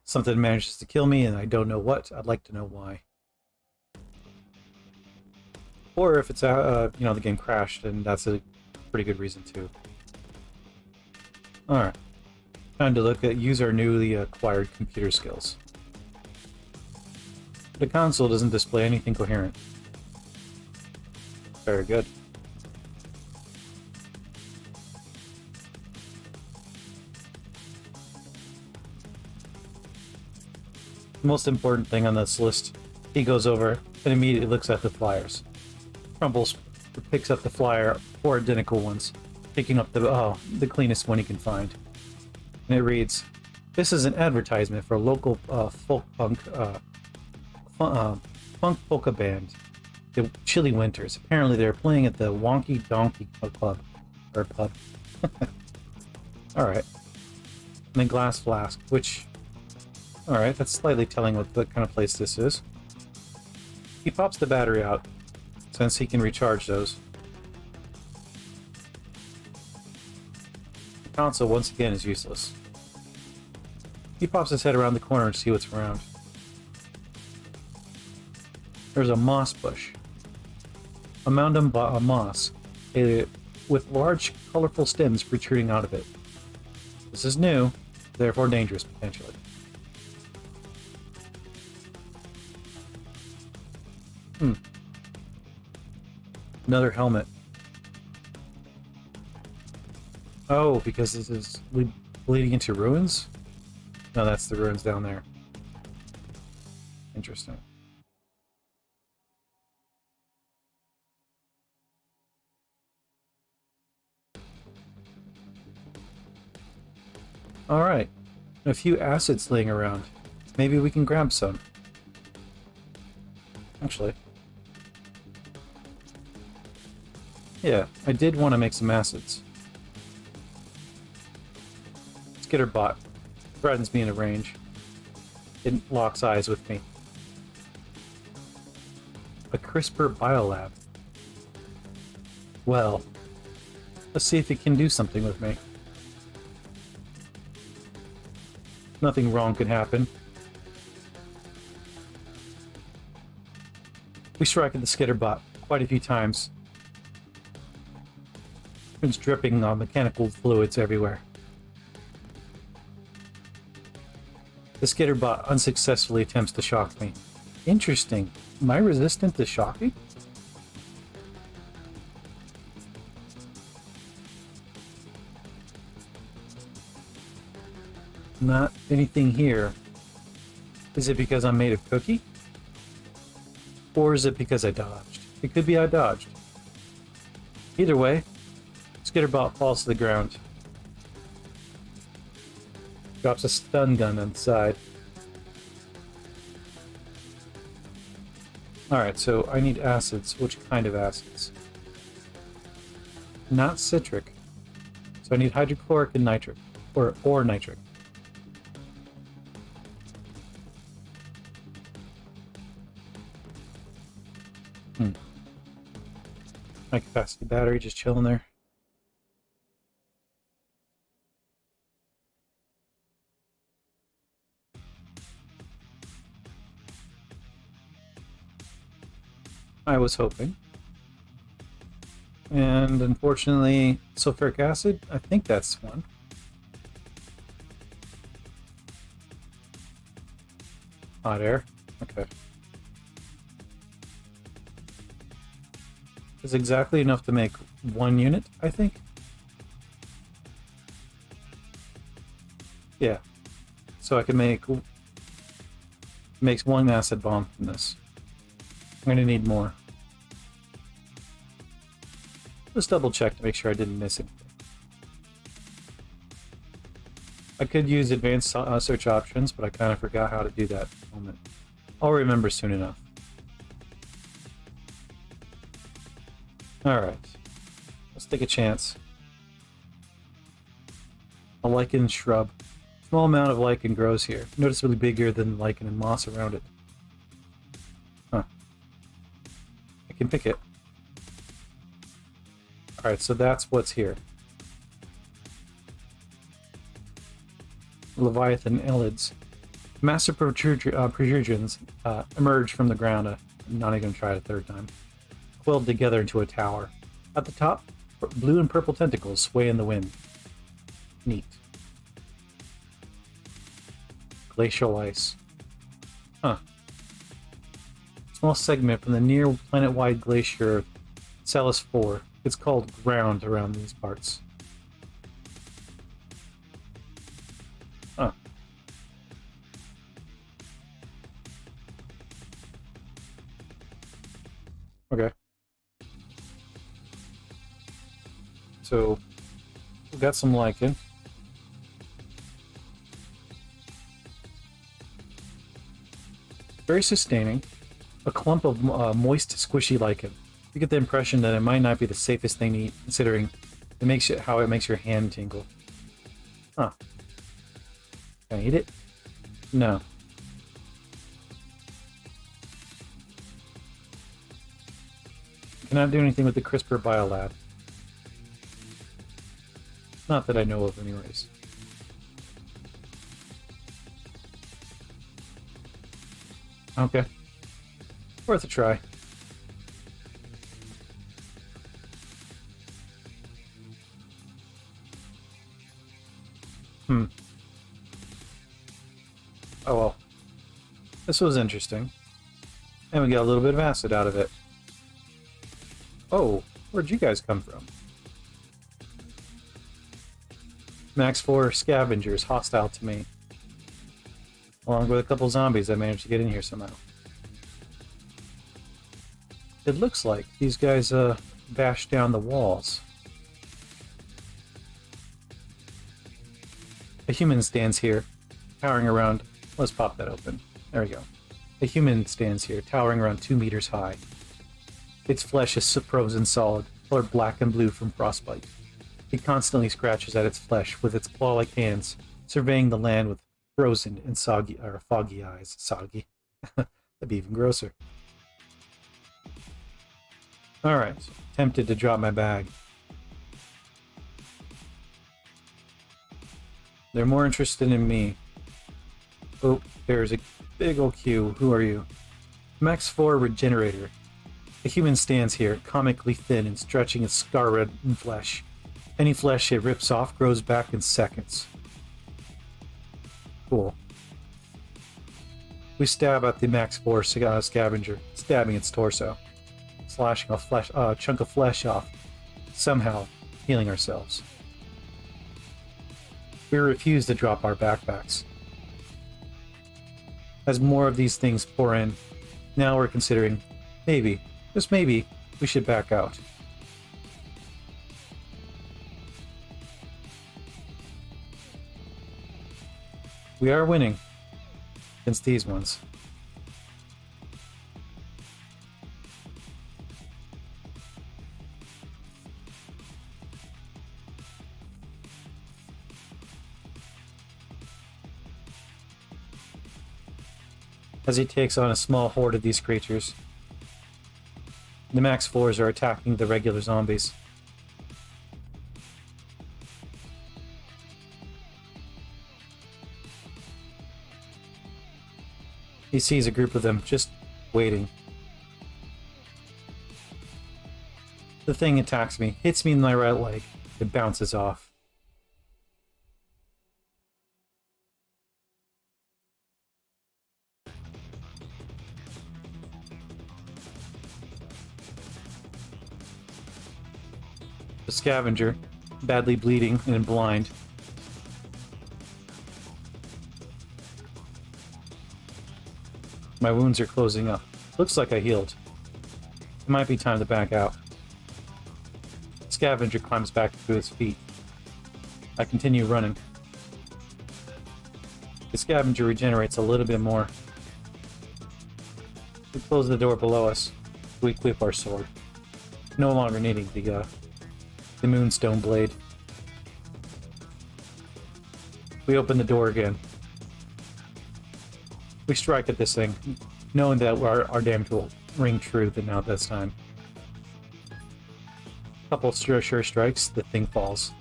something manages to kill me and I don't know what, I'd like to know why. Or if it's, you know, the game crashed, and that's a pretty good reason too. Alright. Time to look at use our newly acquired computer skills. The console doesn't display anything coherent. Very good. The most important thing on this list, he goes over and immediately looks at the flyers. Crumbles picks up the flyer, four identical ones, picking up the cleanest one he can find. And it reads, "This is an advertisement for a local folk punk polka band, the Chilly Winters. Apparently they're playing at the Wonky Donkey Club, or pub." Alright. And then glass flask, which... Alright, that's slightly telling what kind of place this is. He pops the battery out, since he can recharge those. The console, once again, is useless. He pops his head around the corner to see what's around. There's a moss bush. A mound of moss, with large, colorful stems protruding out of it. This is new, therefore dangerous, potentially. Another helmet. Oh, because this is bleeding into ruins? No, that's the ruins down there. Interesting. Alright. A few acids laying around. Maybe we can grab some. Actually. Yeah, I did want to make some acids. Skitterbot threatens me in a range. It locks eyes with me. A CRISPR biolab. Well, let's see if it can do something with me. Nothing wrong could happen. We strike at the Skitterbot quite a few times. It's dripping mechanical fluids everywhere. The Skitterbot unsuccessfully attempts to shock me. Interesting. Am I resistant to shocking? Not anything here. Is it because I'm made of cookie? Or is it because I dodged? It could be I dodged. Either way, Skitterbot falls to the ground. Drops a stun gun on the side. Alright, so I need acids. Which kind of acids? Not citric. So I need hydrochloric and nitric. Or nitric. High capacity battery just chilling there. I was hoping. And unfortunately, sulfuric acid, I think that's one. Hot air. Okay. Is exactly enough to make one unit, I think. Yeah. So I can makes one acid bomb from this. I'm gonna need more. Just double check to make sure I didn't miss anything. I could use advanced search options, but I kind of forgot how to do that at the moment. I'll remember soon enough. Alright. Let's take a chance. A lichen shrub. Small amount of lichen grows here. Noticeably bigger than lichen and moss around it. Huh. I can pick it. Alright, so that's what's here. Leviathan Elids. Massive protrusions emerge from the ground. I'm not even going to try it a third time. Coiled together into a tower. At the top, blue and purple tentacles sway in the wind. Neat. Glacial ice. Huh. Small segment from the near planet-wide glacier Celis 4. It's called ground around these parts. Huh. Okay. So, we got some lichen. Very sustaining. A clump of moist, squishy lichen. You get the impression that it might not be the safest thing to eat, considering how it makes your hand tingle. Huh. Can I eat it? No. Cannot do anything with the CRISPR biolab. Not that I know of, anyways. Okay. Worth a try. Oh well. This was interesting. And we got a little bit of acid out of it. Oh, where'd you guys come from? Max 4 scavengers hostile to me. Along with a couple zombies that managed to get in here somehow. It looks like these guys bashed down the walls. A human stands here, towering around... Let's pop that open. There we go. A human stands here, towering around 2 meters high. Its flesh is frozen solid, colored black and blue from frostbite. It constantly scratches at its flesh with its claw-like hands, surveying the land with frozen and foggy eyes. Soggy. That'd be even grosser. Alright, tempted to drop my bag. They're more interested in me. Oh, there's a big old queue. Who are you? Max 4 Regenerator. A human stands here, comically thin and stretching its scar-red flesh. Any flesh it rips off grows back in seconds. Cool. We stab at the Max 4 scavenger, stabbing its torso, slashing a chunk of flesh off, somehow healing ourselves. We refuse to drop our backpacks. As more of these things pour in, now we're considering, maybe, just maybe, we should back out. We are winning against these ones. As he takes on a small horde of these creatures, the Max 4s are attacking the regular zombies. He sees a group of them just waiting. The thing attacks me, hits me in my right leg, it bounces off. The scavenger, badly bleeding and blind. My wounds are closing up. Looks like I healed. It might be time to back out. The scavenger climbs back to its feet. I continue running. The scavenger regenerates a little bit more. We close the door below us. We equip our sword. No longer needing the moonstone blade. We open the door again. We strike at this thing, knowing that our damage will ring true now this time. Couple sure strikes, the thing falls.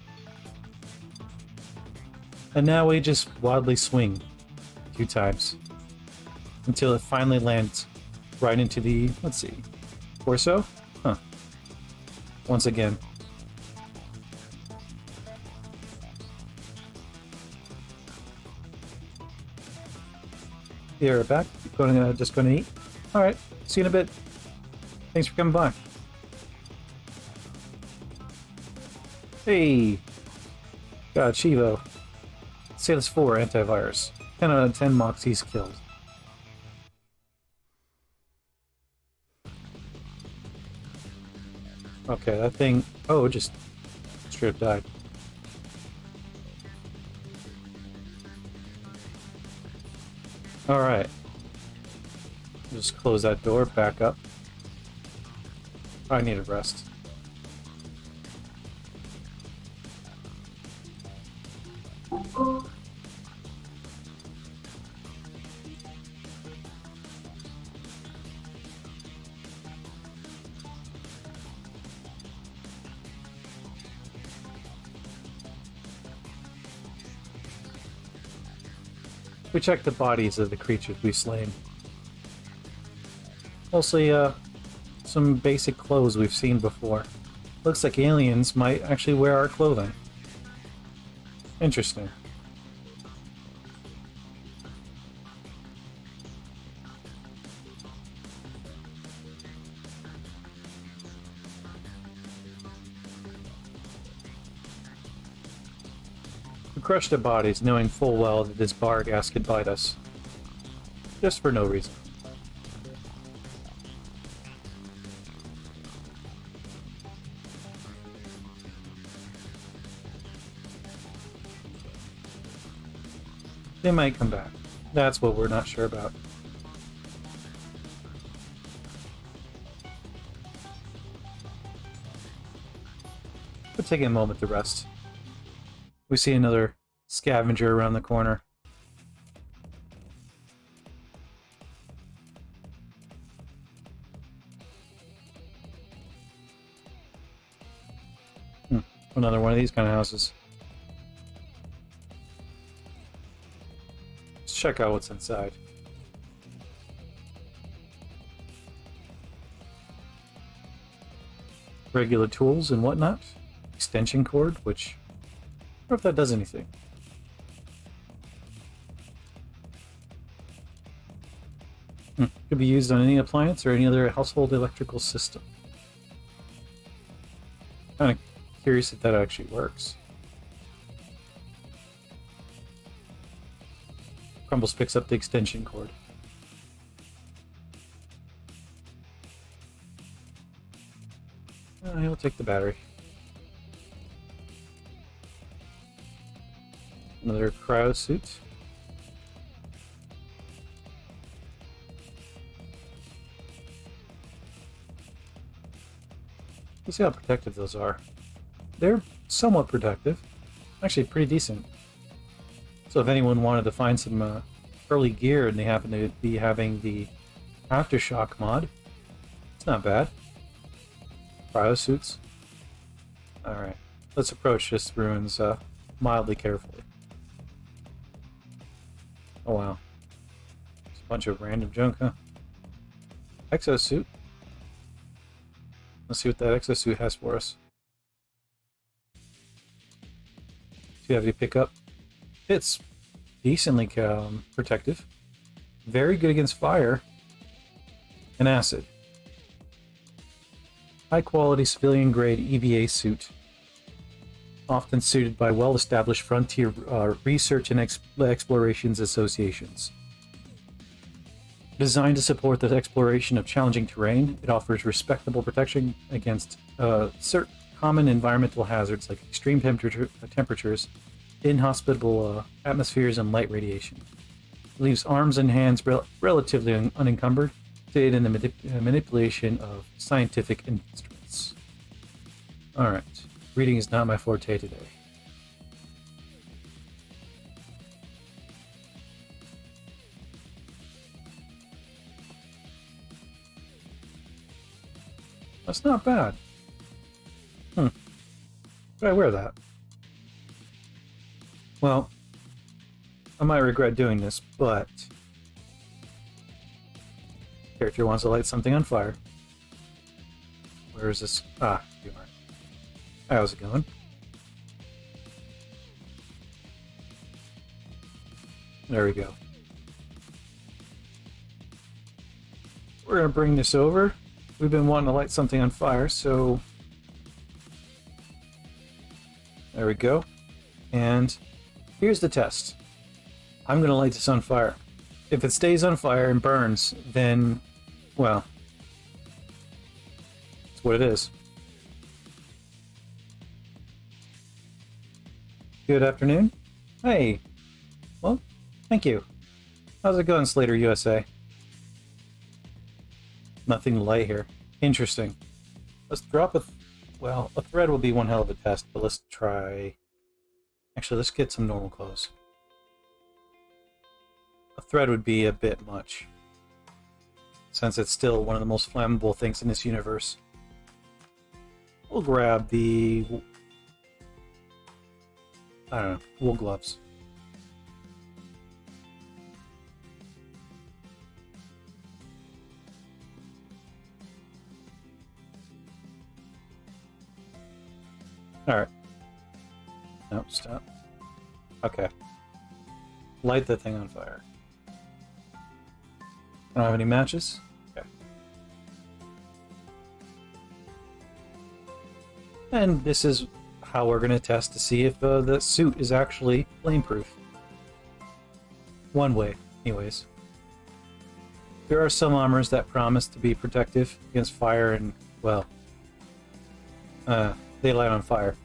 And now we just wildly swing, few times until it finally lands right into the, let's see, torso? Huh. Once again. You're back. Just going to eat. All right. See you in a bit. Thanks for coming by. Hey. Got Chivo. Salus 4 antivirus. 10 out of 10 Moxies killed. Okay, that thing... Oh, it just straight up died. Alright. Just close that door, back up. I need a rest. We checked the bodies of the creatures we've slain. Mostly, some basic clothes we've seen before. Looks like aliens might actually wear our clothing. Interesting. We crushed the bodies, knowing full well that this bar gas could bite us. Just for no reason. They might come back. That's what we're not sure about. We're taking a moment to rest. We see another scavenger around the corner. Another one of these kind of houses. Let's check out what's inside. Regular tools and whatnot. Extension cord, which... I wonder if that does anything. Could be used on any appliance or any other household electrical system. Kind of curious if that actually works. Crumbles picks up the extension cord. He'll take the battery. Another cryo suit. Let's see how protective those are. They're somewhat protective. Actually pretty decent. So if anyone wanted to find some early gear and they happen to be having the Aftershock mod, it's not bad. Cryo suits. Alright, let's approach this ruins mildly carefully. Oh wow. Just a bunch of random junk, huh? Exo Suit. Let's see what that Exo Suit has for us. Do you have any pickup? It's decently protective. Very good against fire and acid. High quality civilian grade EVA suit. Often suited by well-established frontier research and explorations associations. Designed to support the exploration of challenging terrain, it offers respectable protection against certain common environmental hazards like extreme temperatures, inhospitable atmospheres, and light radiation. It leaves arms and hands relatively unencumbered to aid in the manipulation of scientific instruments. Alright. Reading is not my forte today. That's not bad. Should I wear that? Well, I might regret doing this, but character wants to light something on fire. Where is this? Ah, you are. How's it going? There we go. We're gonna bring this over. We've been wanting to light something on fire, so there we go. And here's the test. I'm gonna light this on fire. If it stays on fire and burns, then, well, it's what it is. Good afternoon. Hey. Well, thank you. How's it going, Slater USA? Nothing to light here. Interesting. Let's drop a... well, a thread will be one hell of a test, but let's try... actually, let's get some normal clothes. A thread would be a bit much, since it's still one of the most flammable things in this universe. We'll grab the... I don't know, wool gloves. Alright. No, stop. Okay. Light the thing on fire. I don't have any matches? Okay. And this is how we're going to test to see if the suit is actually flameproof. One way, anyways. There are some armors that promise to be protective against fire and, well, they light on fire.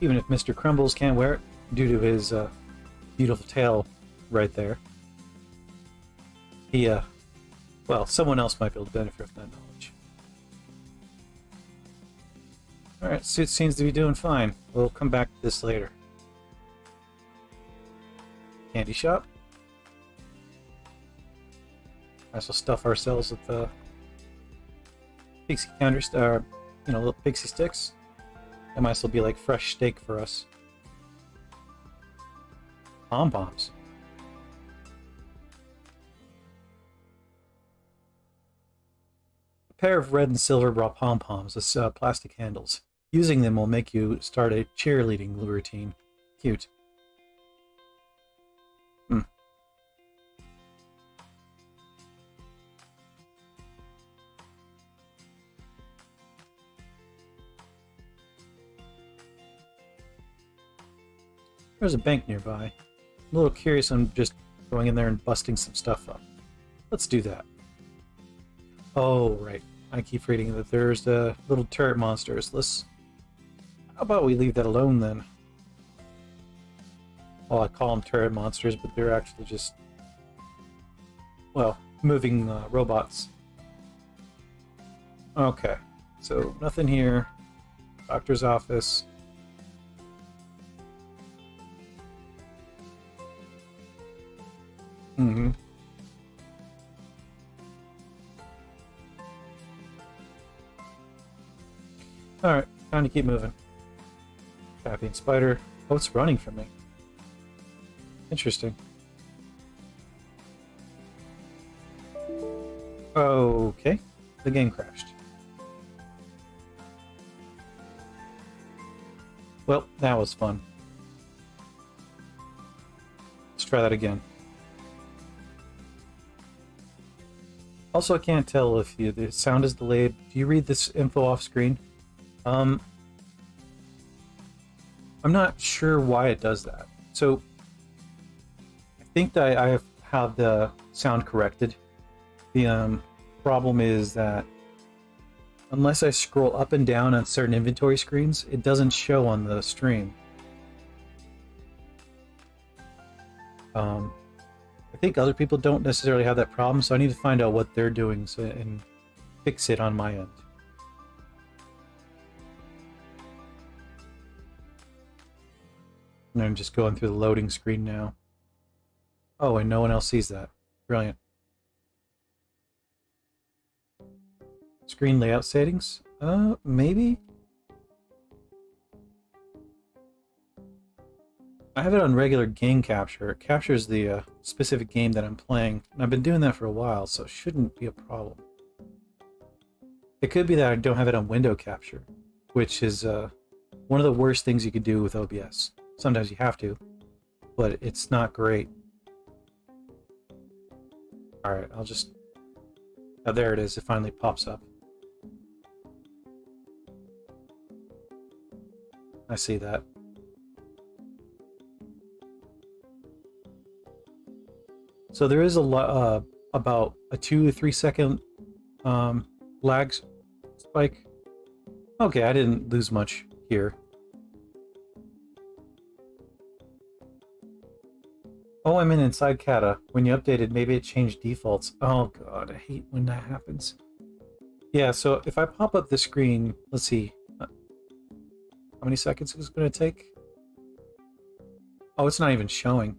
Even if Mr. Crumbles can't wear it, due to his beautiful tail right there. He, well, someone else might be able to benefit from that knowledge. Alright, suit seems to be doing fine. We'll come back to this later. Candy shop. Might as well stuff ourselves with the pixie counters, you know, little pixie sticks. That might as well be like fresh steak for us. Pom-poms. A pair of red and silver bra pom-poms with plastic handles. Using them will make you start a cheerleading routine. Cute. There's a bank nearby. I'm a little curious on just going in there and busting some stuff up. Let's do that. Oh, right. I keep reading that there's the little turret monsters. How about we leave that alone then? Well, I call them turret monsters, but they're actually just, well, moving robots. Okay. So, nothing here. Doctor's office. Mm-hmm. Alright, time to keep moving. Caffeine spider. Oh, it's running from me. Interesting. Okay, the game crashed. Well, that was fun. Let's try that again. Also, I can't tell if the sound is delayed. Do you read this info off screen? I'm not sure why it does that. So, I think that I have the sound corrected. The problem is that unless I scroll up and down on certain inventory screens, it doesn't show on the stream. I think other people don't necessarily have that problem, so I need to find out what they're doing and fix it on my end. And I'm just going through the loading screen now. Oh, and no one else sees that. Brilliant. Screen layout settings? Maybe? I have it on regular game capture. It captures the specific game that I'm playing, and I've been doing that for a while, so it shouldn't be a problem. It could be that I don't have it on window capture, which is one of the worst things you could do with OBS. Sometimes you have to, but it's not great. Alright, I'll just... Oh, there it is. It finally pops up. I see that. So there is a lot, about a 2 to 3 second lag spike. Okay, I didn't lose much here. Oh, I'm in inside Kata. When you updated, maybe it changed defaults. Oh god, I hate when that happens. Yeah, so if I pop up the screen, let's see. How many seconds is it going to take? Oh, it's not even showing.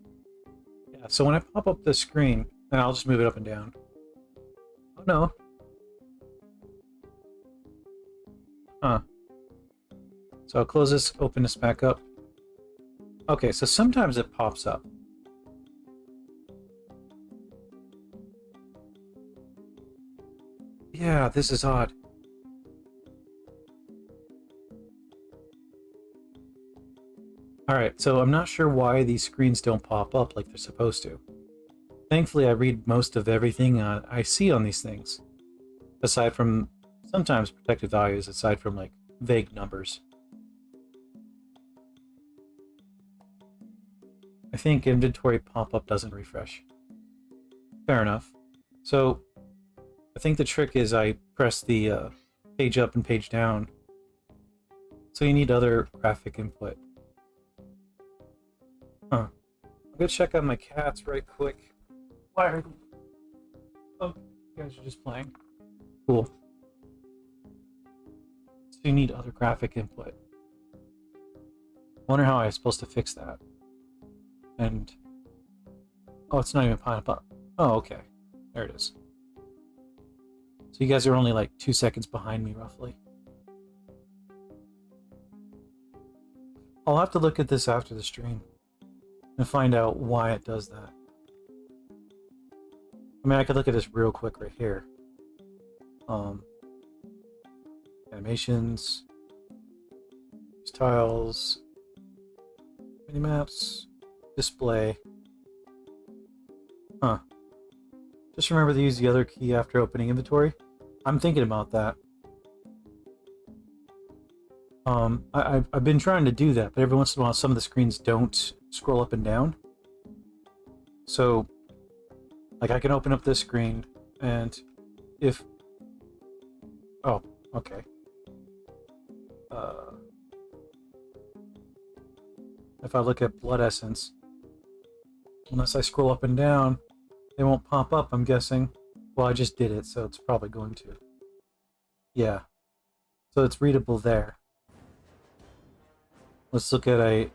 Yeah, so when I pop up the screen, and I'll just move it up and down. Oh no. Huh. So I'll close this, open this back up. Okay, so sometimes it pops up. Yeah, this is odd. Alright, so I'm not sure why these screens don't pop up like they're supposed to. Thankfully, I read most of everything I see on these things. Aside from sometimes protected values, aside from like vague numbers. I think inventory pop-up doesn't refresh. Fair enough. So, I think the trick is I press the page up and page down. So you need other graphic input. Huh. I'm gonna check out my cats right quick. Why are... Oh, you guys are just playing. Cool. So you need other graphic input. Wonder how I'm supposed to fix that. And... Oh, it's not even popping up. Oh, okay. There it is. So you guys are only like 2 seconds behind me, roughly. I'll have to look at this after the stream and find out why it does that. I mean, I could look at this real quick right here. Animations, tiles, minimaps, display. Huh. Just remember to use the other key after opening inventory. I'm thinking about that. I've been trying to do that, but every once in a while some of the screens don't scroll up and down. So, like I can open up this screen, and if... Oh, okay. If I look at blood essence, unless I scroll up and down, they won't pop up, I'm guessing. Well, I just did it, so it's probably going to. Yeah. So it's readable there. Let's look at a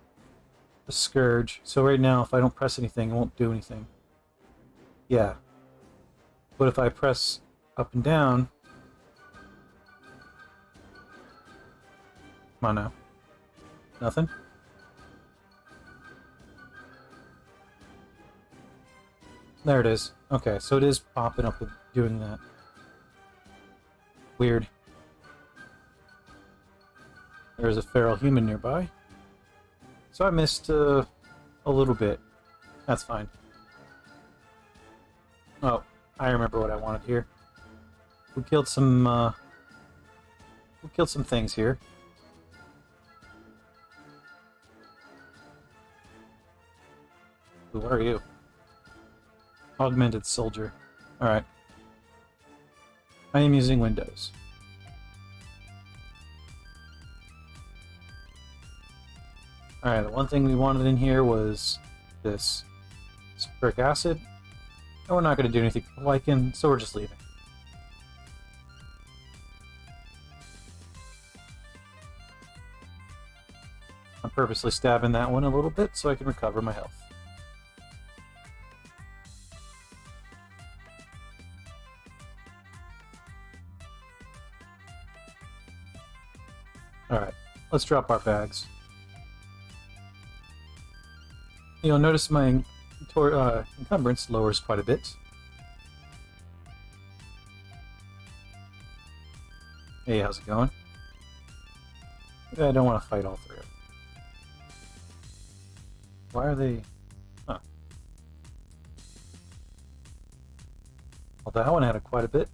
scourge. So right now, if I don't press anything, it won't do anything. Yeah. But if I press up and down... Come on now. Nothing? There it is. Okay, so it is popping up with doing that. Weird. There's a feral human nearby. So I missed a little bit. That's fine. Oh, I remember what I wanted here. We killed some things here. Who are you? Augmented soldier. Alright. I am using Windows. Alright, the one thing we wanted in here was this sulfuric acid. And we're not going to do anything for lichen, so we're just leaving. I'm purposely stabbing that one a little bit so I can recover my health. Alright, let's drop our bags. You'll notice my encumbrance lowers quite a bit. Hey, how's it going? I don't want to fight all three of them. Why are they... Huh. Well, that one had quite a bit.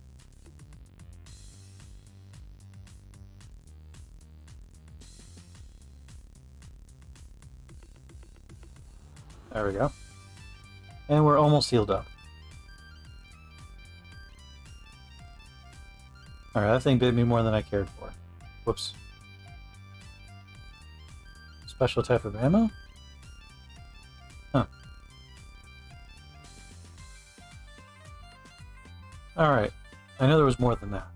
There we go. And we're almost healed up. Alright, that thing bit me more than I cared for. Whoops. Special type of ammo? Huh. Alright. I know there was more than that.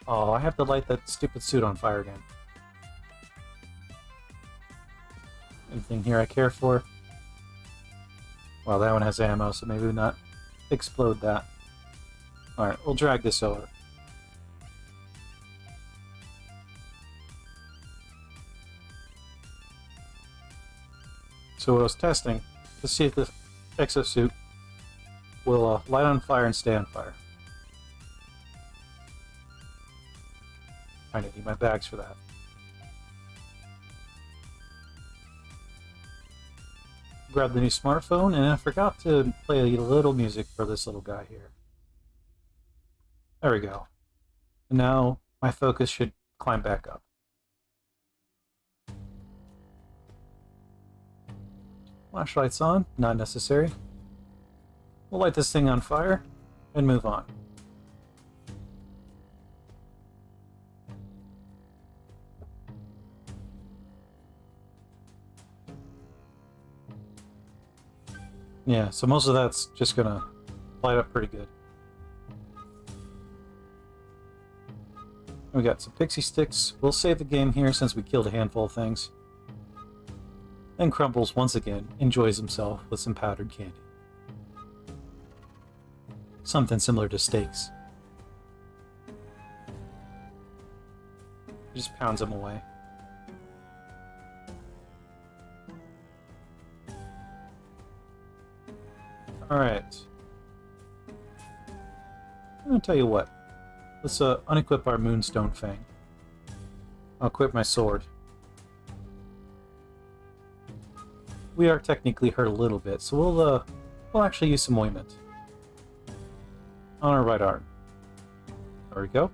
Oh, I have to light that stupid suit on fire again. Anything here I care for? Well, that one has ammo, so maybe not explode that. Alright, we'll drag this over. So I was testing to see if the Exo Suit will light on fire and stay on fire. I need my bags for that. Grab the new smartphone, and I forgot to play a little music for this little guy here. There we go. And now my focus should climb back up. Flashlight's on, not necessary. We'll light this thing on fire and move on. Yeah, so most of that's just gonna light up pretty good. We got some pixie sticks. We'll save the game here since we killed a handful of things. Then Crumbles, once again, enjoys himself with some powdered candy. Something similar to steaks. He just pounds them away. Alright. I'm gonna tell you what. Let's unequip our Moonstone Fang. I'll equip my sword. We are technically hurt a little bit, so we'll actually use some ointment on our right arm. There we go.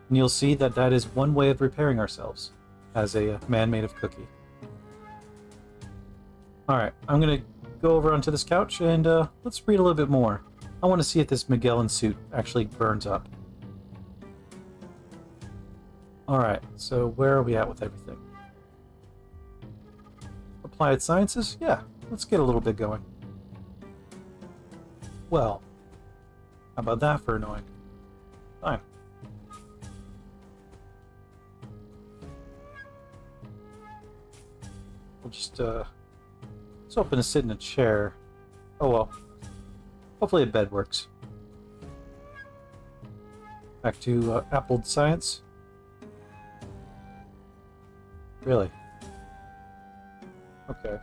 And you'll see that that is one way of repairing ourselves as a man made of cookie. Alright, I'm gonna go over onto this couch and let's read a little bit more. I want to see if this Magellan suit actually burns up. Alright, so where are we at with everything? Applied Sciences? Yeah, let's get a little bit going. Well, how about that for annoying? Fine. We'll just, let's open to sit in a chair. Oh well. Hopefully a bed works. Back to Applied Science. Really? Okay.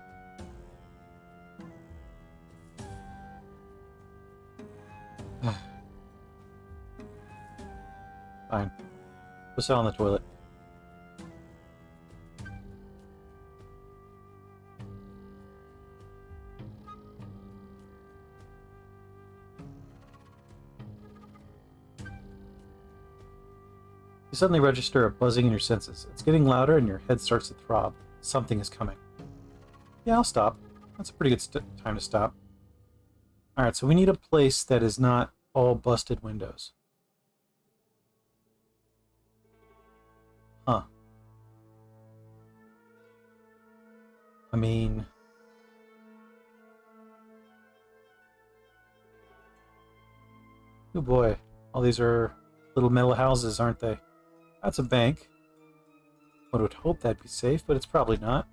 Fine. We'll sit on the toilet. You suddenly register a buzzing in your senses. It's getting louder and your head starts to throb. Something is coming. Yeah, I'll stop. That's a pretty good time to stop. Alright, so we need a place that is not all busted windows. Huh. I mean... oh boy. All these are little metal houses, aren't they? That's a bank. One would hope that'd be safe, but it's probably not.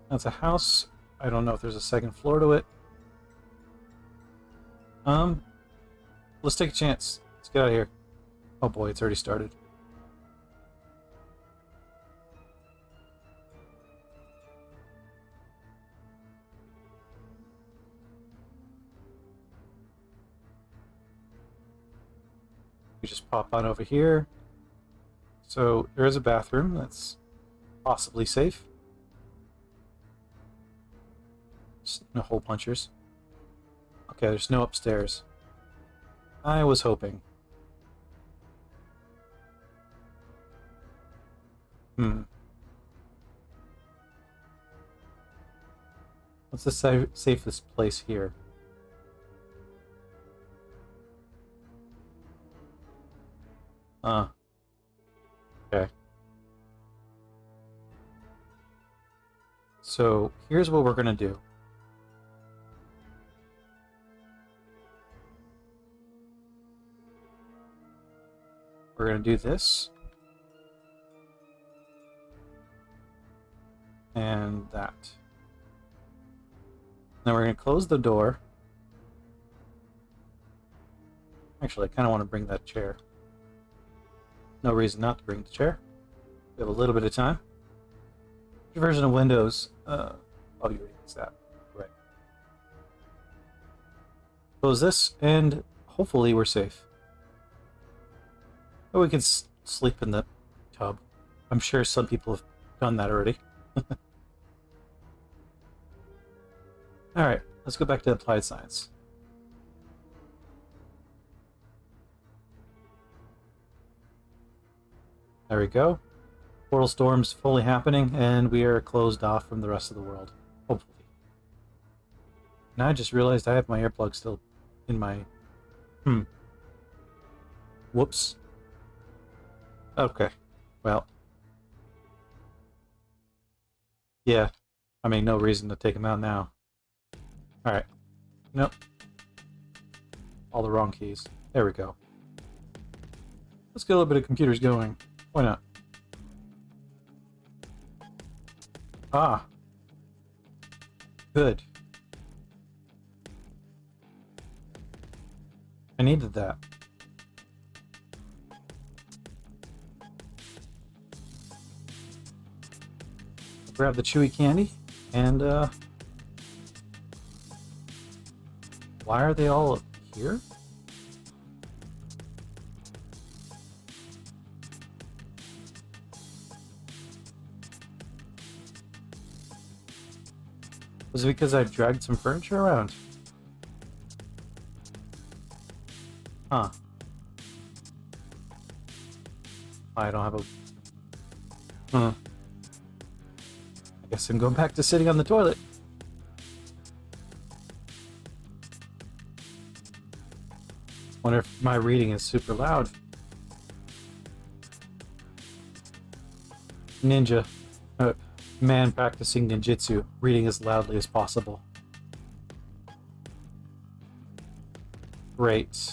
That's a house. I don't know if there's a second floor to it. Let's take a chance. Let's get out of here. Oh boy, it's already started. We just pop on over here. So there is a bathroom that's possibly safe. No hole punchers. Okay, there's no upstairs. I was hoping. What's the safest place here? Okay. So here's what we're gonna do. We're gonna do this. And that. Now we're going to close the door. Actually, I kind of want to bring that chair. No reason not to bring the chair. We have a little bit of time. Which version of Windows? Oh, you already used that. Right. Close this, and hopefully we're safe. Or we can sleep in the tub. I'm sure some people have done that already. Alright, let's go back to applied science. There we go. Portal storm's fully happening, and we are closed off from the rest of the world. Hopefully. Now I just realized I have my earplug still in my... Whoops. Okay. Well. Yeah. I mean, no reason to take them out now. Alright. Nope. All the wrong keys. There we go. Let's get a little bit of computers going. Why not? Ah. Good. I needed that. Grab the chewy candy, and why are they all here? Was it because I dragged some furniture around? Huh. I don't have a... I guess I'm going back to sitting on the toilet. Wonder if my reading is super loud. Ninja. Man practicing ninjutsu, reading as loudly as possible. Great.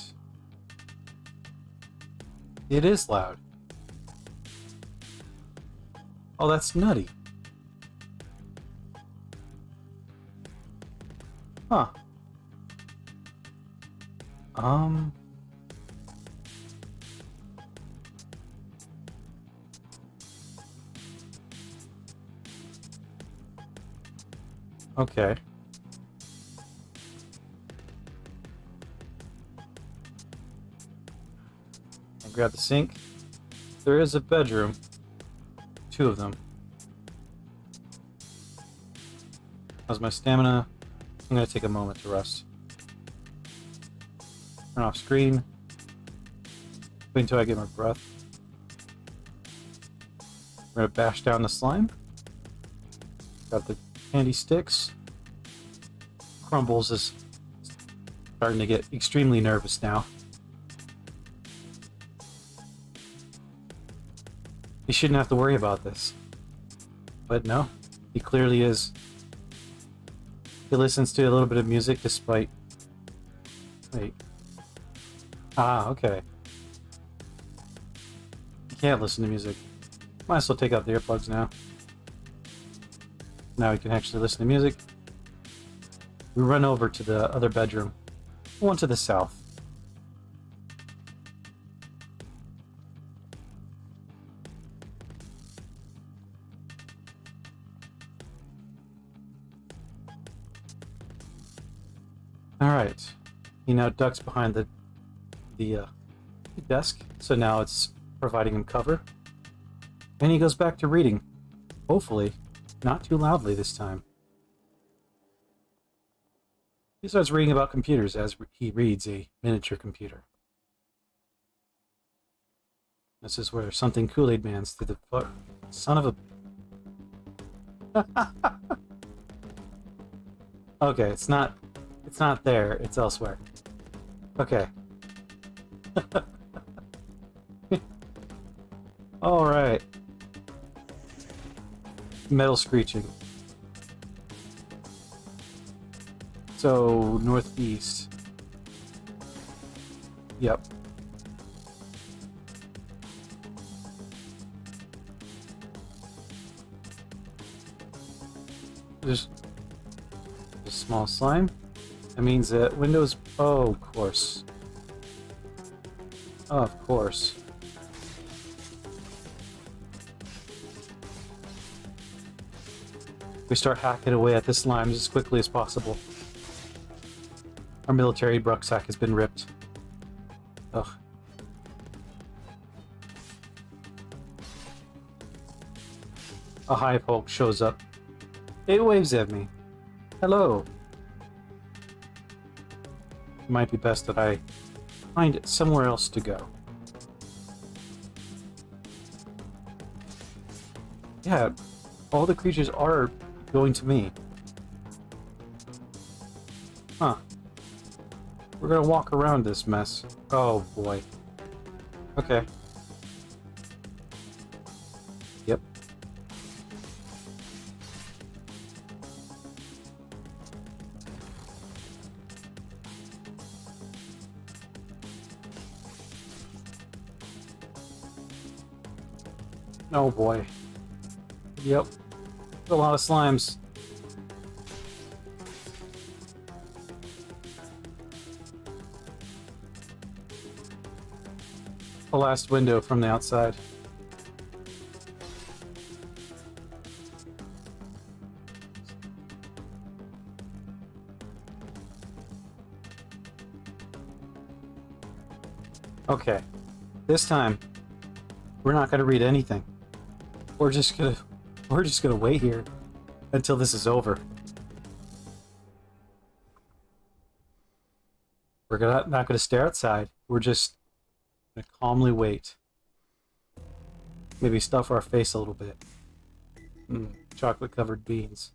It is loud. Oh, that's nutty. Huh. Okay. And grab the sink. There is a bedroom. 2 of them. How's my stamina? I'm going to take a moment to rest. Turn off screen. Wait until I get my breath. We're going to bash down the slime. Got the candy sticks. Crumbles is starting to get extremely nervous now. He shouldn't have to worry about this. But no, he clearly is. He listens to a little bit of music despite... Wait. Ah, okay. You can't listen to music. Might as well take out the earplugs now. Now we can actually listen to music. We run over to the other bedroom. One to the south. Alright. He now ducks behind the desk, so now it's providing him cover. And he goes back to reading. Hopefully, not too loudly this time. He starts reading about computers as he reads a miniature computer. This is where something Kool-Aid Man's through the son of a... Okay, it's not there, it's elsewhere. Okay. Alright. Metal screeching. So, northeast. Yep. There's a small slime. That means that Windows... Oh, of course. Of course. We start hacking away at this slime as quickly as possible. Our military rucksack has been ripped. Ugh. A hive Hulk shows up. It waves at me. Hello. It might be best that I find somewhere else to go. Yeah, all the creatures are going to me. Huh. We're gonna walk around this mess. Oh boy. Okay. Yep. Oh boy. Yep. A lot of slimes. The last window from the outside. Okay. This time, we're not gonna read anything. We're just gonna wait here until this is over. We're not gonna stare outside. We're just gonna calmly wait. Maybe stuff our face a little bit. Chocolate covered beans.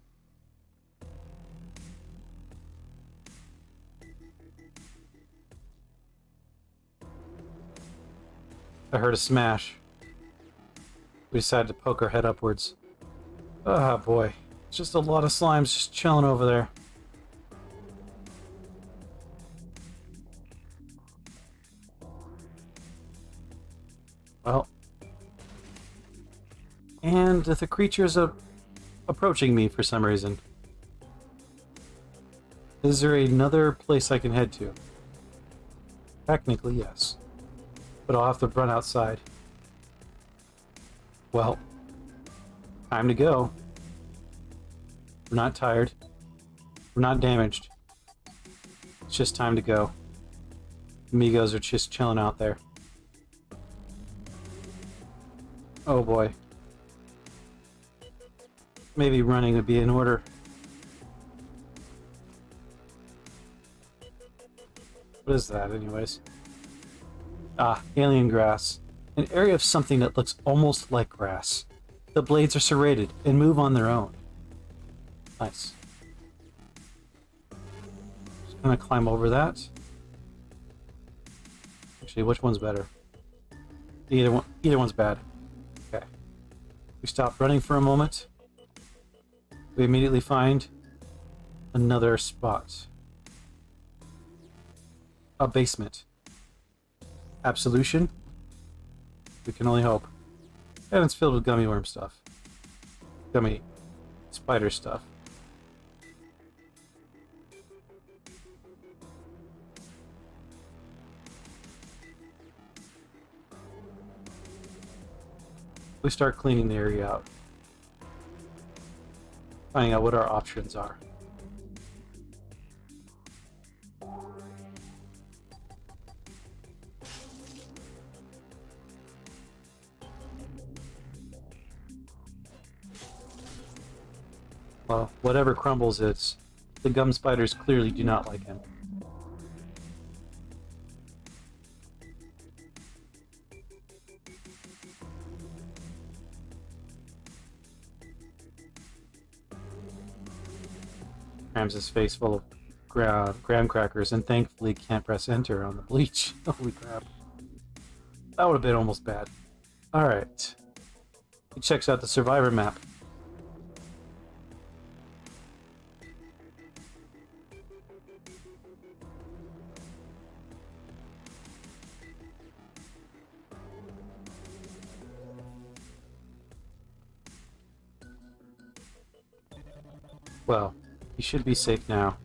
I heard a smash. We decided to poke our head upwards. Ah, boy. It's just a lot of slimes just chilling over there. Well. And the creature's approaching me for some reason. Is there another place I can head to? Technically, yes. But I'll have to run outside. Well, time to go. We're not tired. We're not damaged. It's just time to go. Amigos are just chilling out there. Oh boy. Maybe running would be in order. What is that, anyways? Ah, alien grass. An area of something that looks almost like grass. The blades are serrated and move on their own. Nice. Just gonna climb over that. Actually, which one's better? Either one's bad. Okay. We stop running for a moment. We immediately find another spot. A basement. Absolution? We can only hope. And it's filled with gummy worm stuff. Gummy spider stuff. We start cleaning the area out. Finding out what our options are. Well, whatever Crumbles is, the gum spiders clearly do not like him. Crams his face full of graham crackers and thankfully can't press enter on the bleach. Holy crap. That would have been almost bad. Alright. He checks out the survivor map. Well, he should be safe now.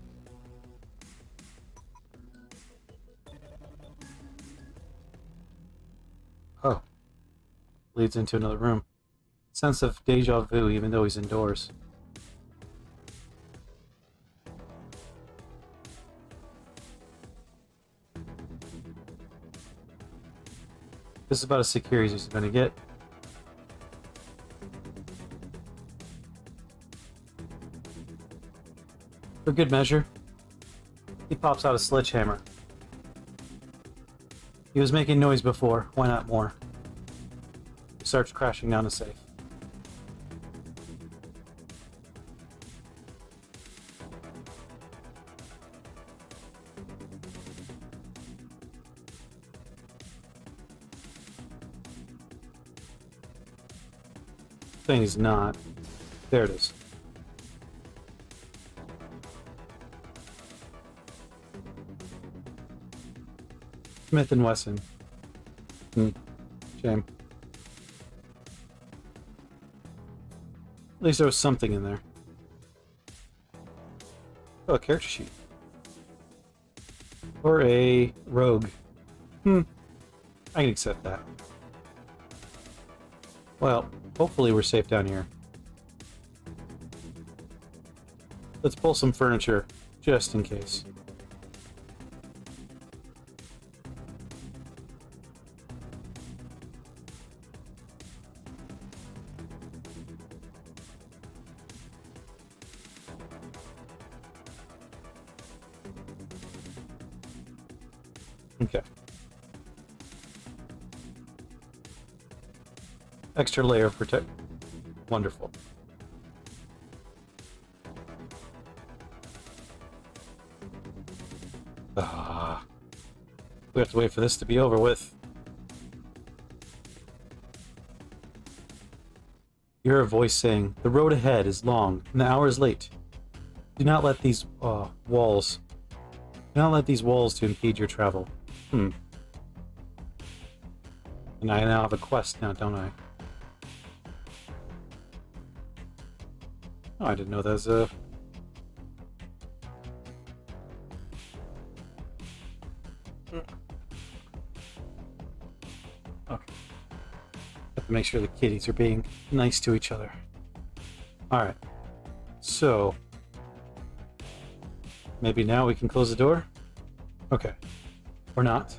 Oh. Leads into another room. Sense of deja vu even though he's indoors. This is about as secure as he's going to get. For good measure, he pops out a sledgehammer. He was making noise before, why not more? He starts crashing down the safe. Thing's not. There it is. Smith & Wesson. Shame. At least there was something in there. Oh, a character sheet. Or a rogue. I can accept that. Well, hopefully we're safe down here. Let's pull some furniture, just in case. Okay. Extra layer of protect. Wonderful. We have to wait for this to be over with. You hear a voice saying, "The road ahead is long, and the hour is late. Do not let these walls. Do not let these walls to impede your travel." And I now have a quest now, don't I? Oh, I didn't know there's a... Okay. Have to make sure the kitties are being nice to each other. Alright. So... maybe now we can close the door? Okay. Or not.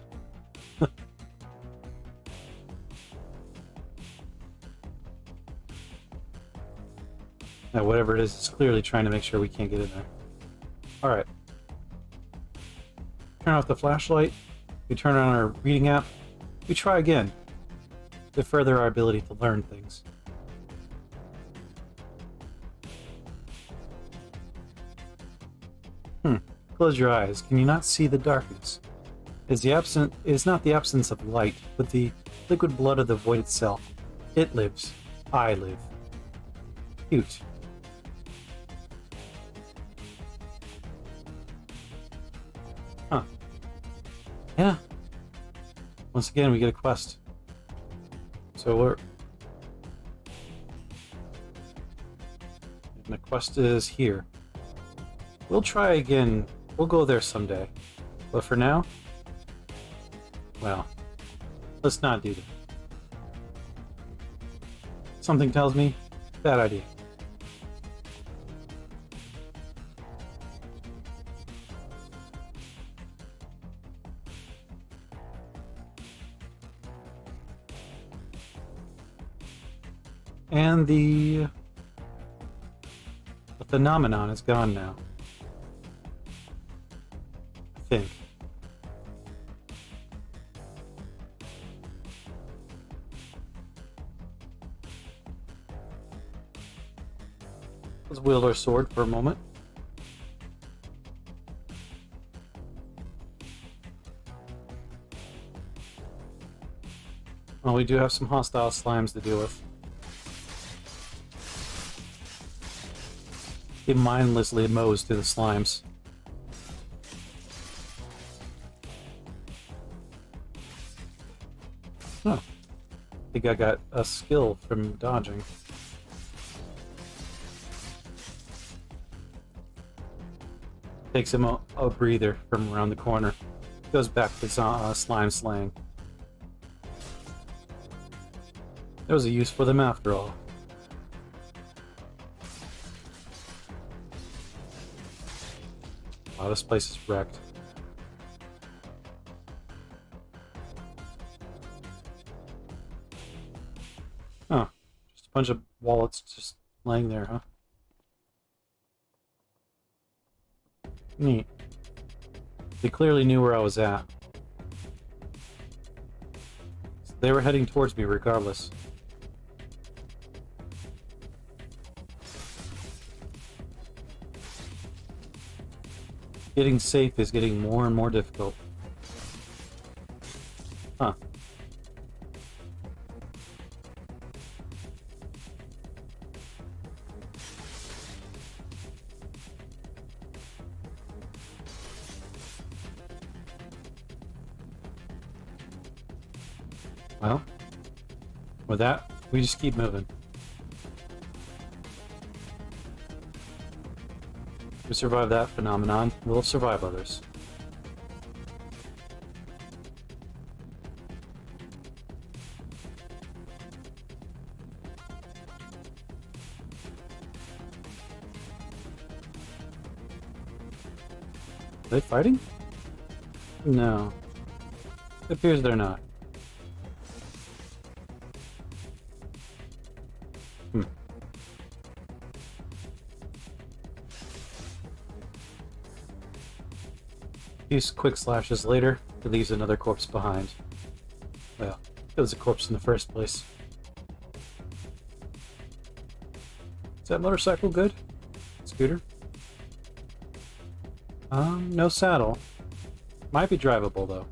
Now, whatever it is, it's clearly trying to make sure we can't get in there. Alright. Turn off the flashlight. We turn on our reading app. We try again to further our ability to learn things. Close your eyes. Can you not see the darkness? It is not the absence of light, but the liquid blood of the void itself. It lives. I live. Cute. Huh. Yeah. Once again, we get a quest. So we're... and the quest is here. We'll try again. We'll go there someday. But for now... well, let's not do that. Something tells me, bad idea. And the phenomenon is gone now. I think. Let's wield our sword for a moment. Well, we do have some hostile slimes to deal with. He mindlessly mows to the slimes. Oh. I think I got a skill from dodging. Takes him a breather from around the corner. Goes back to slime slaying. There was a use for them after all. Wow, this place is wrecked. Oh, just a bunch of wallets just laying there, huh? Neat. They clearly knew where I was at. So they were heading towards me regardless. Getting safe is getting more and more difficult. Huh. Well, with that, we just keep moving. If we survive that phenomenon, we'll survive others. Are they fighting? No. It appears they're not. A few quick slashes later, it leaves another corpse behind. Well, it was a corpse in the first place. Is that motorcycle good? Scooter? No saddle. Might be drivable though.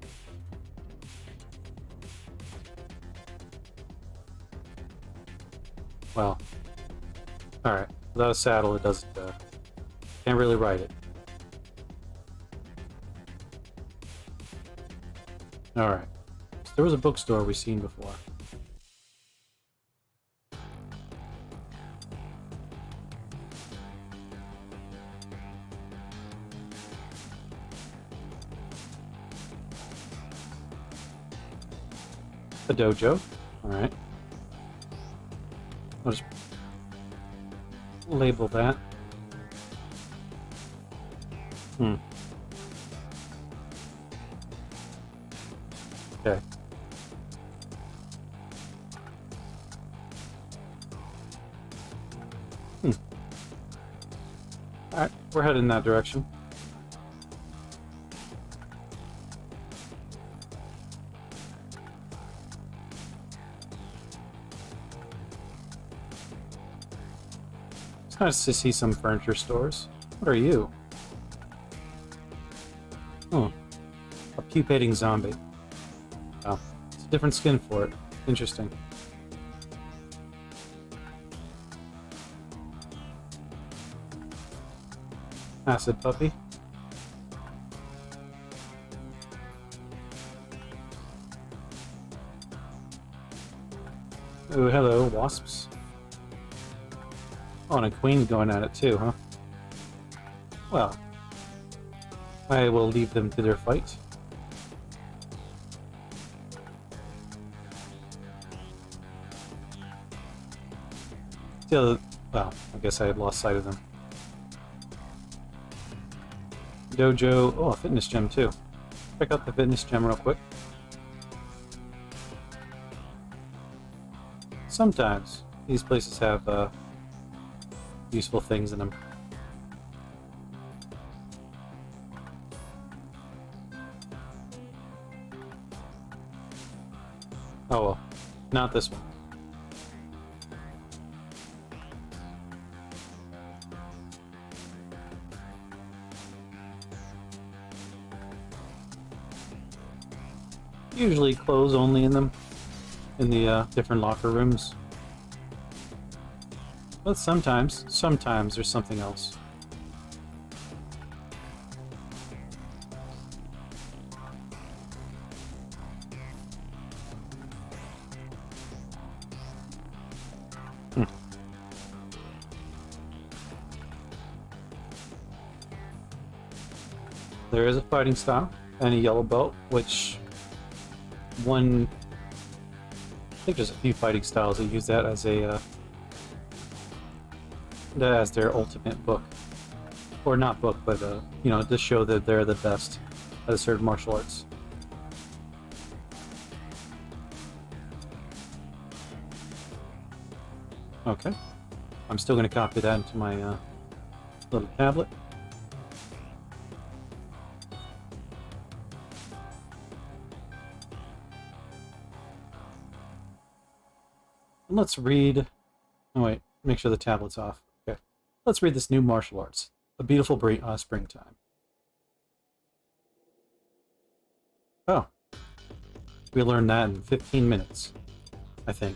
Well, alright. Without a saddle, it doesn't, can't really ride it. Alright. So there was a bookstore we've seen before. A dojo. Alright. I'll just label that. Okay. Alright, we're heading in that direction. It's nice to see some furniture stores. What are you? Oh, a pupating zombie. Oh, it's a different skin for it. Interesting. Acid puppy. Oh, hello, wasps. Oh, and a queen going at it too, huh? Well, I will leave them to their fight. Still, well, I guess I had lost sight of them. Dojo. Oh, a fitness gem too. Check out the fitness gem real quick. Sometimes these places have useful things in them. Oh well, not this one. Usually clothes only in them, in the different locker rooms. But sometimes there's something else. There is a fighting style and a yellow belt, which I think there's a few fighting styles that use that as as their ultimate book, or not book, but you know, to show that they're the best at a certain martial arts. Okay, I'm still going to copy that into my little tablet. And let's read. Oh wait, make sure the tablet's off. Okay, let's read this new martial arts. A beautiful springtime. Oh, we learned that in 15 minutes, I think.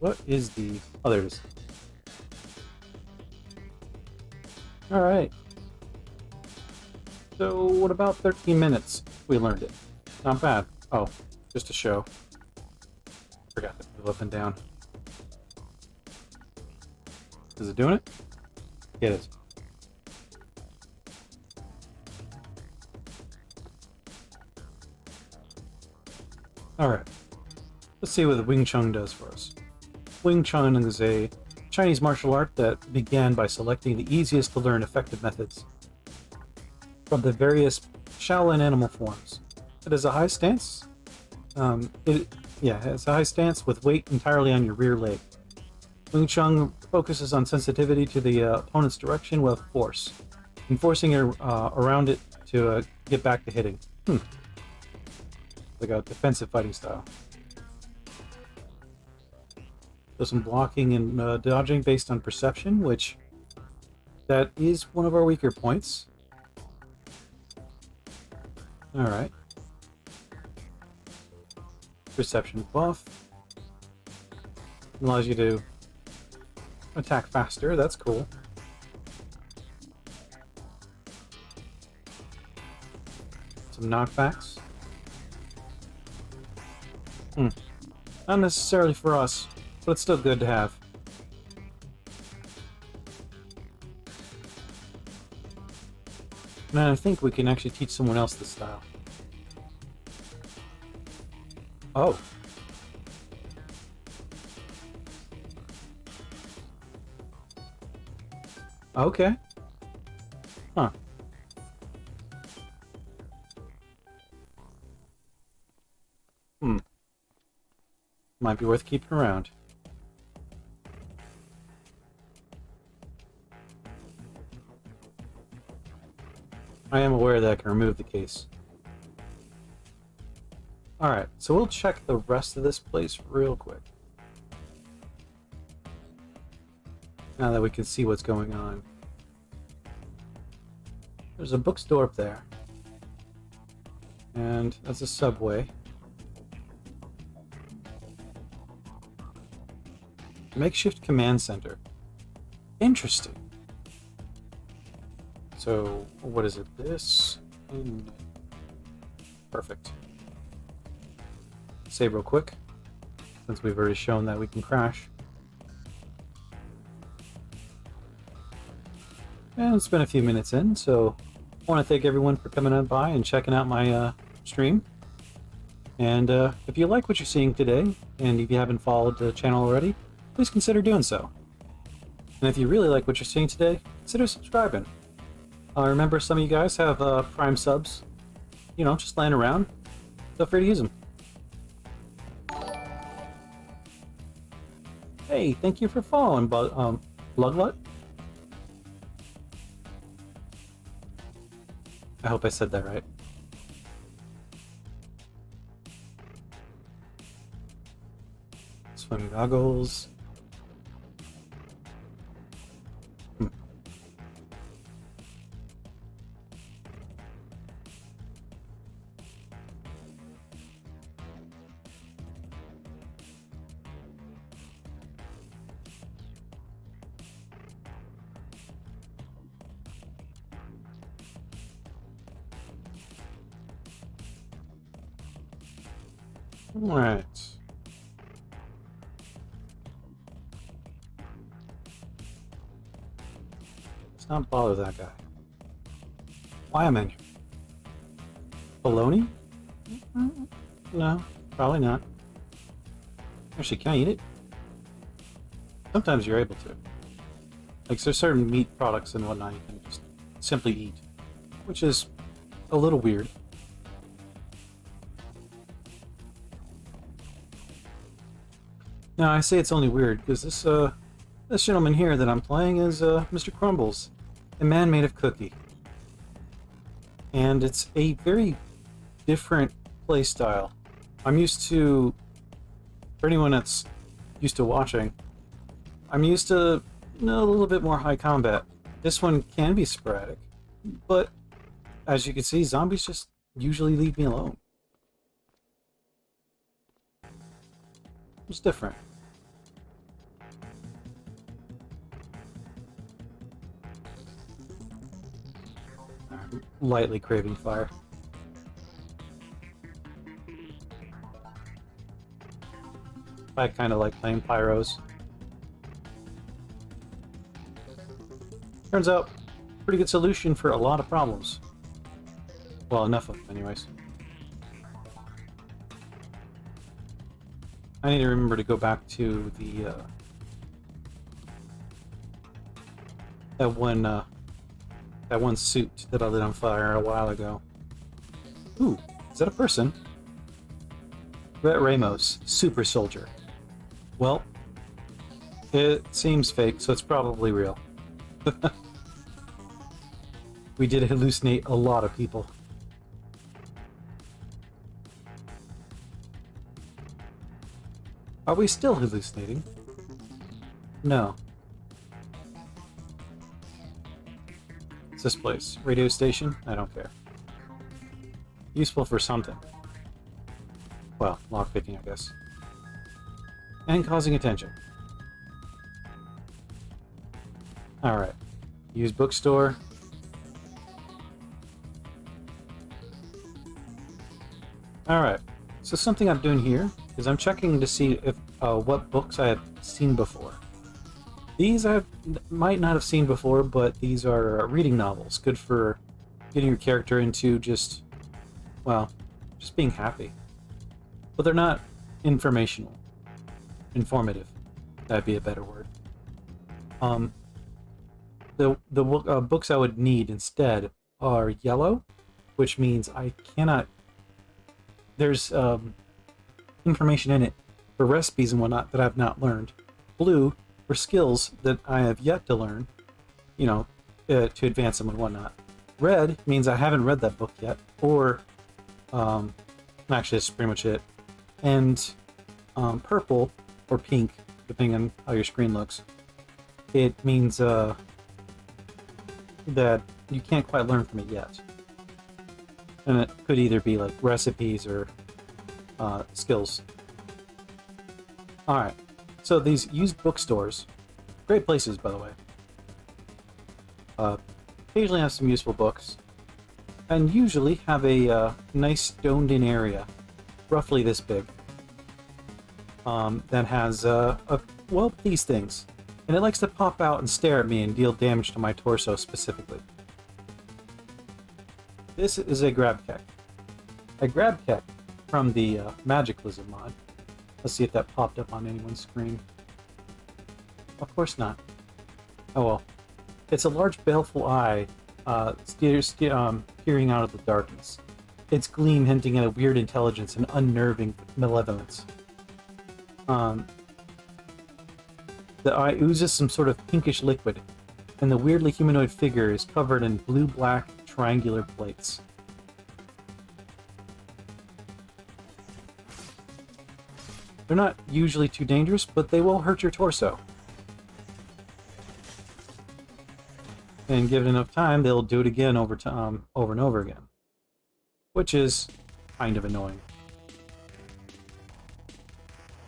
What is the... Oh, there it is. Alright. So, what about 13 minutes? We learned it. Not bad. Oh, just a show. Forgot to move up and down. Is it doing it? Yeah, it is. Alright. Let's see what the Wing Chun does for us. Wing Chun is a Chinese martial art that began by selecting the easiest to learn effective methods from the various Shaolin animal forms. It has a high stance. It has a high stance with weight entirely on your rear leg. Wing Chun focuses on sensitivity to the opponent's direction with force, and forcing it around it to get back to hitting. Like a defensive fighting style. There's some blocking and dodging based on perception, which that is one of our weaker points. Alright. Perception buff. Allows you to attack faster, that's cool. Some knockbacks. Not necessarily for us, but it's still good to have. And I think we can actually teach someone else this style. Oh. Okay. Huh. Might be worth keeping around. I am aware that I can remove the case. Alright, so we'll check the rest of this place real quick. Now that we can see what's going on. There's a bookstore up there. And that's a subway. Makeshift command center. Interesting. So, what is it? This? Perfect. Save real quick, since we've already shown that we can crash. And it's been a few minutes in, so I want to thank everyone for coming on by and checking out my stream. And if you like what you're seeing today, and if you haven't followed the channel already, please consider doing so. And if you really like what you're seeing today, consider subscribing. Remember, some of you guys have Prime subs, you know, just laying around. Feel free to use them. Hey, thank you for following, Bloodlut. I hope I said that right. goggles. Alright. Let's not bother that guy. Why am I in here? Bologna? No, probably not. Actually, can I eat it? Sometimes you're able to. Like, there's certain meat products and whatnot you can just simply eat, which is a little weird. Now, I say it's only weird because this gentleman here that I'm playing is Mr. Crumbles, a man made of cookie. And it's a very different play style. I'm used to, for anyone that's used to watching, I'm used to a little bit more high combat. This one can be sporadic, but as you can see, zombies just usually leave me alone. It's different. I'm lightly craving fire. I kind of like playing pyros. Turns out, pretty good solution for a lot of problems. Well, enough of them, anyways. I need to remember to go back to the that one suit that I lit on fire a while ago. Ooh, is that a person? Brett Ramos, super soldier. Well, it seems fake, so it's probably real. We did hallucinate a lot of people. Are we still hallucinating? No. What's this place? Radio station? I don't care. Useful for something. Well, lockpicking, I guess. And causing attention. Alright. Use bookstore. Alright. So something I'm doing here is I'm checking to see if what books I have seen before. These I might not have seen before, but these are reading novels. Good for getting your character into just, well, just being happy. But they're not informational. Informative. That'd be a better word. The books I would need instead are yellow, which means I cannot... There's information in it for recipes and whatnot that I've not learned. Blue for skills that I have yet to learn, you know, to advance them and whatnot. Red means I haven't read that book yet, or actually that's pretty much it. And purple or pink, depending on how your screen looks, it means that you can't quite learn from it yet. And it could either be like recipes or skills. Alright, so these used bookstores, great places by the way, occasionally have some useful books, and usually have a nice stoned in area, roughly this big, that has, well, these things. And it likes to pop out and stare at me and deal damage to my torso specifically. This is a grab keg. A grab keg from the Magic Lizard mod. Let's see if that popped up on anyone's screen. Of course not. Oh well. It's a large baleful eye peering out of the darkness. Its gleam hinting at a weird intelligence and unnerving malevolence. The eye oozes some sort of pinkish liquid, and the weirdly humanoid figure is covered in blue-black triangular plates. They're not usually too dangerous, but they will hurt your torso. And given enough time, they'll do it again over and over again. Which is kind of annoying.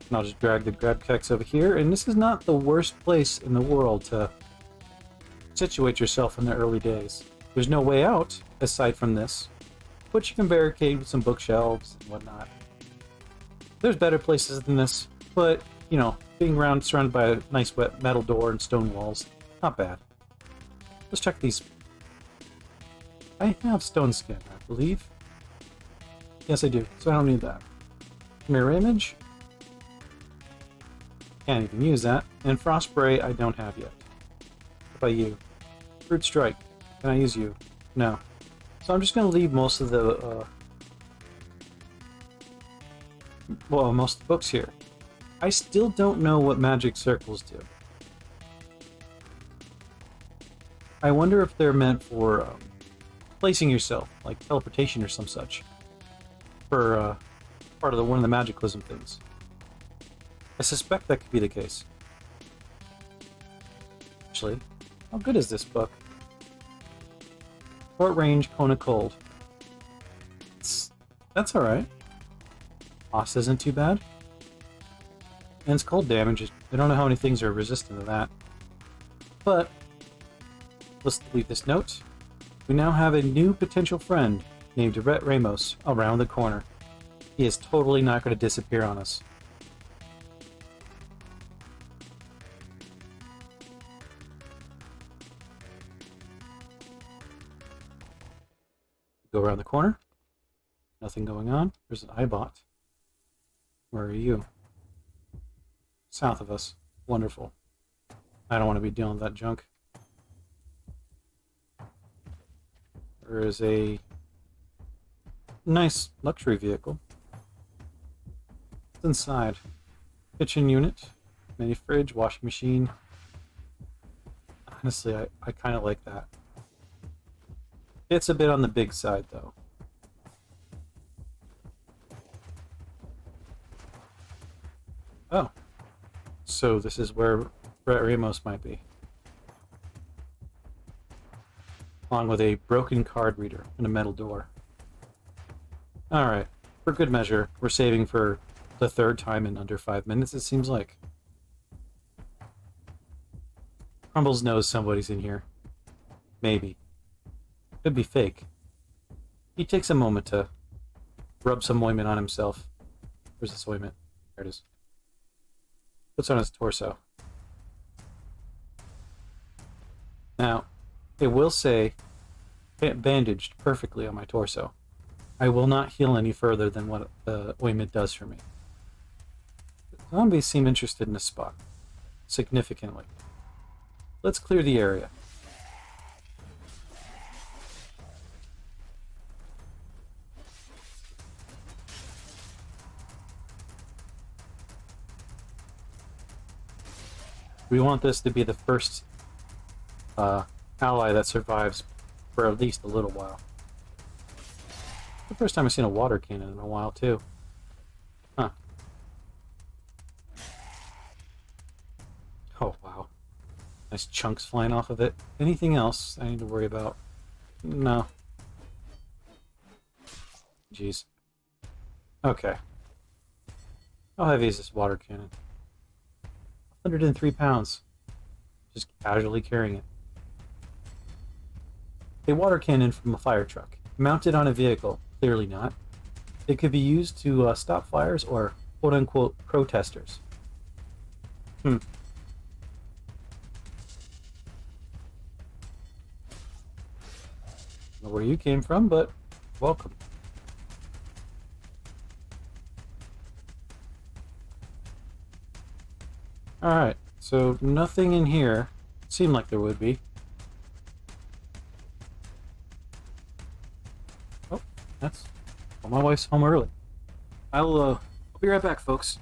And I'll just drag the grab kegs over here, and this is not the worst place in the world to situate yourself in the early days. There's no way out, aside from this, but you can barricade with some bookshelves and whatnot. There's better places than this, but, you know, being surrounded by a nice wet metal door and stone walls, not bad. Let's check these. I have stone skin, I believe. Yes, I do, so I don't need that. Mirror image. Can't even use that. And frost spray I don't have yet. What about you? Fruit strike. Can I use you? No. So I'm just going to leave most of the most of the books here. I still don't know what magic circles do. I wonder if they're meant for placing yourself, like teleportation or some such, for part of one of the magicalism things. I suspect that could be the case. Actually, how good is this book? Short range, Kona Cold. That's alright. Cost isn't too bad. And it's cold damage. I don't know how many things are resistant to that. But, let's leave this note. We now have a new potential friend named Rhett Ramos around the corner. He is totally not going to disappear on us. Go around the corner. Nothing going on. There's an iBot. Where are you? South of us. Wonderful. I don't want to be dealing with that junk. There is a nice luxury vehicle. What's inside? Kitchen unit, mini fridge, washing machine. Honestly, I kind of like that. It's a bit on the big side, though. Oh. So this is where Rhett Ramos might be. Along with a broken card reader and a metal door. Alright. For good measure, we're saving for the third time in under 5 minutes, it seems like. Crumbles knows somebody's in here. Maybe. Could be fake. He takes a moment to rub some ointment on himself. Where's this ointment? There it is. Puts on his torso. Now, it will say bandaged perfectly on my torso. I will not heal any further than what the ointment does for me. Zombies seem interested in this spot. Significantly. Let's clear the area. We want this to be the first ally that survives for at least a little while. The first time I've seen a water cannon in a while, too. Huh. Oh, wow. Nice chunks flying off of it. Anything else I need to worry about? No. Jeez. Okay. How heavy is this water cannon? 103 pounds. Just casually carrying it. A water cannon from a fire truck. Mounted on a vehicle. Clearly not. It could be used to stop fires or quote-unquote protesters. Know where you came from, but welcome. Alright, so nothing in here. Seemed like there would be. Oh, that's... well, my wife's home early. I'll be right back, folks.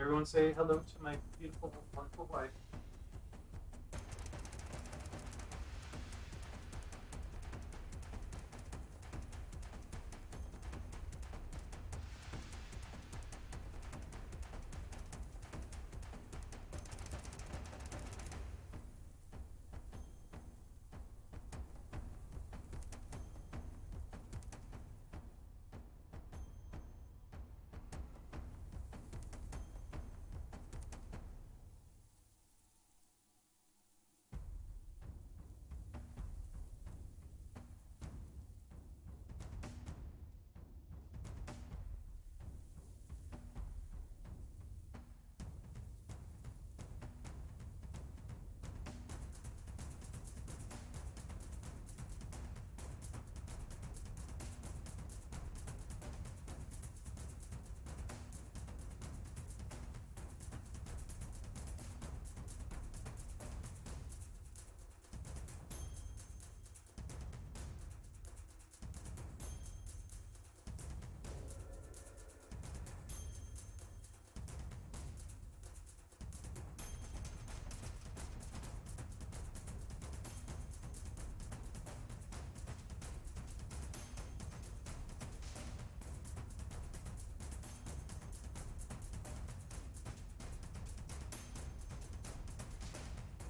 Everyone say hello to my beautiful, wonderful wife.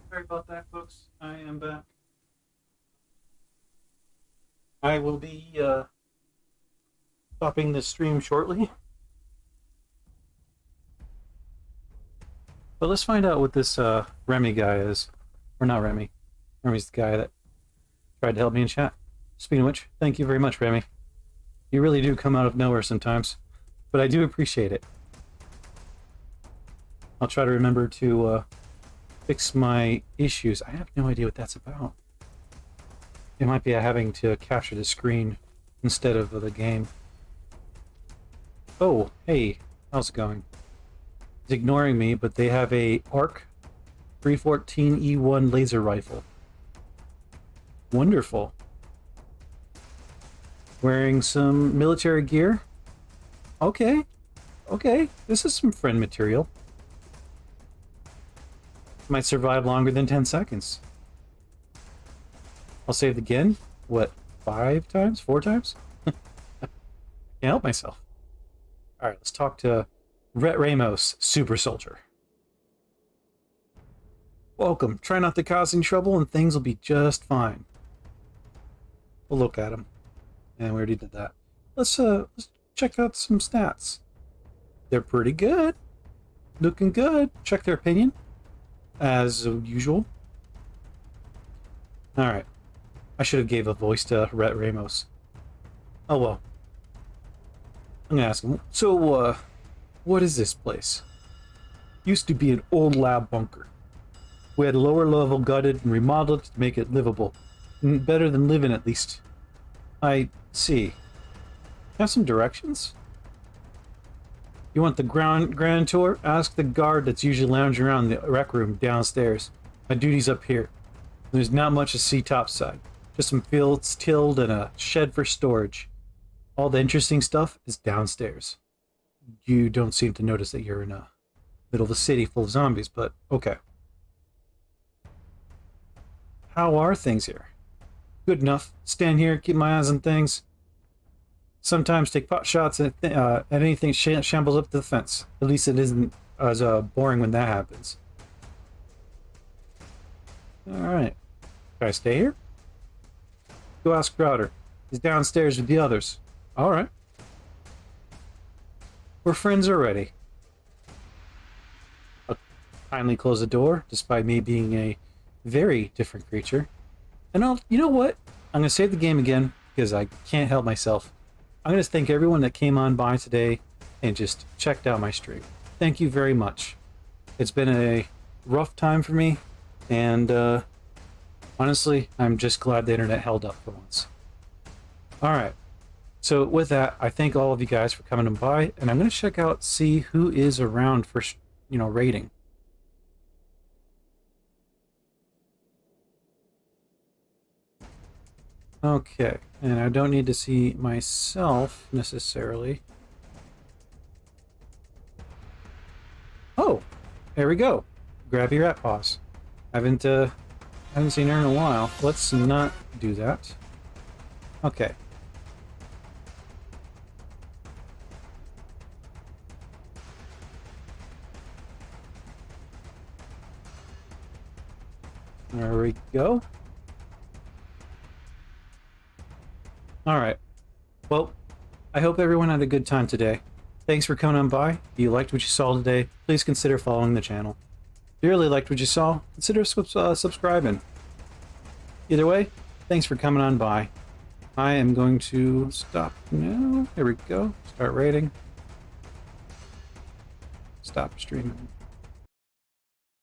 Sorry about that, folks. I am back. I will be stopping the stream shortly. But let's find out what this Remy guy is. Or not Remy. Remy's the guy that tried to help me in chat. Speaking of which, thank you very much, Remy. You really do come out of nowhere sometimes. But I do appreciate it. I'll try to remember to fix my issues. I have no idea what that's about. It might be having to capture the screen instead of the game. Oh, hey, how's it going? It's ignoring me, but they have a ARC 314E1 laser rifle. Wonderful. Wearing some military gear? Okay, okay, this is some friend material. Might survive longer than 10 seconds. I'll save again. What, 5 times? 4 times? Can't help myself. Alright, let's talk to Rhett Ramos, Super Soldier. Welcome. Try not to cause any trouble and things will be just fine. We'll look at them. And we already did that. Let's check out some stats. They're pretty good. Looking good. Check their opinion. As usual. Alright. I should have gave a voice to Rhett Ramos. Oh well. I'm gonna ask him. So, what is this place? Used to be an old lab bunker. We had a lower level gutted and remodeled to make it livable. Better than living, at least. I see. Have some directions? You want the grand tour? Ask the guard that's usually lounging around the rec room downstairs. My duty's up here. There's not much to see topside. Just some fields tilled and a shed for storage. All the interesting stuff is downstairs. You don't seem to notice that you're in a middle of a city full of zombies, but okay. How are things here? Good enough. Stand here, keep my eyes on things. Sometimes take pot shots at anything shambles up the fence. At least it isn't as boring when that happens. Alright. Can I stay here? Go ask Crowder. He's downstairs with the others. Alright. We're friends already. I'll kindly close the door, despite me being a very different creature. And you know what? I'm going to save the game again, because I can't help myself. I'm going to thank everyone that came on by today and just checked out my stream. Thank you very much. It's been a rough time for me, and honestly, I'm just glad the internet held up for once. Alright, so with that, I thank all of you guys for coming by, and I'm going to check out, see who is around for, raiding. Okay, and I don't need to see myself necessarily. There we go. Grab your rat paws. Haven't seen her in a while. Let's not do that. Okay. There we go. Alright. Well, I hope everyone had a good time today. Thanks for coming on by. If you liked what you saw today, please consider following the channel. If you really liked what you saw, consider subscribing. Either way, thanks for coming on by. I am going to stop now. There we go. Start rating. Stop streaming.